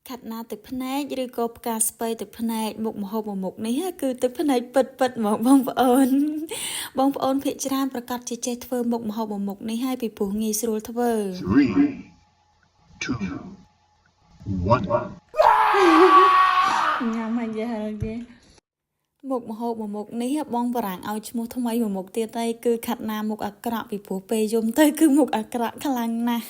ខាត់ណាទឹកភ្នែកឬក៏ផ្កាស្ពៃទឹកភ្នែកមុខម្ហូបមួយមុខនេះគឺទឹកភ្នែកពិតហ្មងបងប្អូនបងប្អូនភាគច្រើនប្រកាសជាចេះធ្វើមុខម្ហូបមួយមុខនេះហើយពីព្រោះងាយស្រួលធ្វើ 3, 2, 1. ញ៉ាំហើយយ៉ាគេមុខម្ហូបមួយមុខនេះបងបារាំងឲ្យឈ្មោះថ្មីមួយមុខទៀតហើយគឺខាត់ណាមុខអាក្រក់ពីព្រោះពេលយំទៅគឺមុខអាក្រក់ខ្លាំងណាស់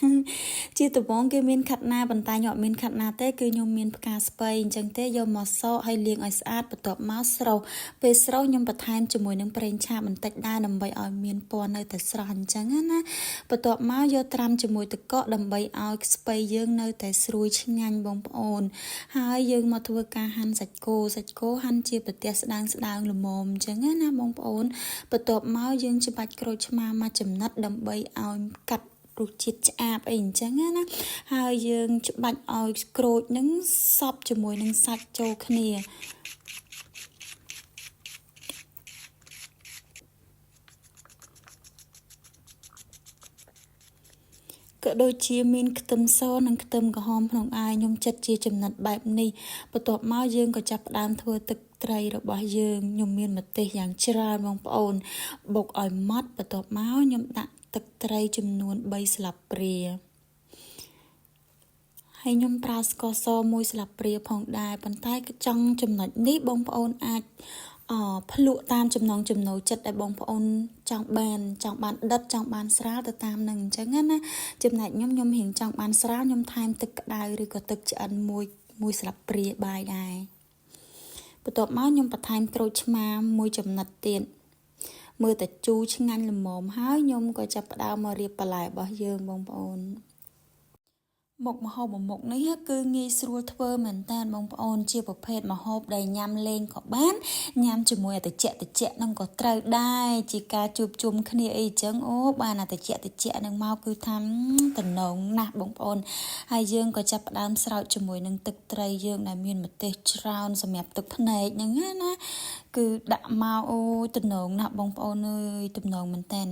ជាដំបូងគេមានខាត់ណាប៉ុន្តែខ្ញុំអត់មានខាត់ណាទេគឺខ្ញុំមានផ្កាស្ពៃអញ្ចឹងទេយកមកសកហើយលាងឲ្យស្អាតបន្ទាប់មកស្រុះពេលស្រុះខ្ញុំបន្ថែមជាមួយនឹងប្រេងឆាបន្តិចដែរដើម្បីឲ្យមានពណ៌នៅតែស្រស់អញ្ចឹងណាបន្ទាប់មកយកត្រាំជាមួយទឹកកកដើម្បីឲ្យស្ពៃយើងនៅតែស្រួយឆ្ងាញ់បងប្អូនហើយយើងមកធ្វើការហាន់សាច់គោហាន់ជាប្រទេសស្ដើងល្មមអញ្ចឹងណាបងប្អូនបន្ទាប់មកយើងច្បាច់ក្រូចឆ្មាមកចំណិតដើម្បីឲ្យកាត់រសជាតិឆ្អាបអីអញ្ចឹងណាហើយយើងច្បាច់ឲ្យក្រូចនឹងសប់ជាមួយនឹងសាច់ចូលគ្នាក៏ដូចជាមានខ្ទឹមសនិងខ្ទឹមក្រហមក្នុងអាយខ្ញុំចិតជាចំណិតបែបនេះបន្ទាប់មកយើងក៏ចាប់ផ្ដើមធ្វើទឹកត្រីរបស់យើងខ្ញុំមានម្ទេសយ៉ាងច្រើនបងប្អូនបុកឲ្យម៉ត់បន្ទាប់មកខ្ញុំដាក់ទឹកត្រីចំនួន3ស្លាបព្រាហើយខ្ញុំប្រើស្ករស1ស្លាបព្រាផងដែរប៉ុន្តែចង់ចំណុចនេះបងប្អូនអាចភ្លក់តាមចំណង់ចំណូលចិត្តដែលបងប្អូនចង់បានដិតចង់បានស្រាលទៅតាមនឹងអញ្ចឹងណាចំណែកខ្ញុំរៀងចង់បានស្រាលខ្ញុំថែមទឹកក្តៅឬក៏ទឹកឆ្អិនមួយស្លាបព្រាបាយដែរបន្ទាប់មកខ្ញុំបន្ថែមក្រូចឆ្មាមួយចំណិតទៀតមើលតែជូរឆ្ងាញ់ល្មមហើយខ្ញុំក៏ចាប់ផ្ដើមមករៀបបន្លែរបស់យើងបងប្អូនមុខម្ហូបមួយមុខនេះគឺងាយស្រួលធ្វើមែនតើបងប្អូនជាប្រភេទម្ហូបដែលញ៉ាំលេងក៏បានញ៉ាំជាមួយអាតិចនឹងក៏ត្រូវដែរជាការជួបជុំគ្នាអីចឹងអូបានអាតិចនឹងមកគឺថាតំណងណាស់បងប្អូនហើយយើងក៏ចាប់ផ្ដើមស្រោចជាមួយនឹងទឹកត្រីយើងដែលមានម្ទេសច្រើនសម្រាប់ទឹកភ្នែកហ្នឹងណាគឺដាក់មកអូតំណងណាស់បងប្អូនអើយតំណងមែនតើ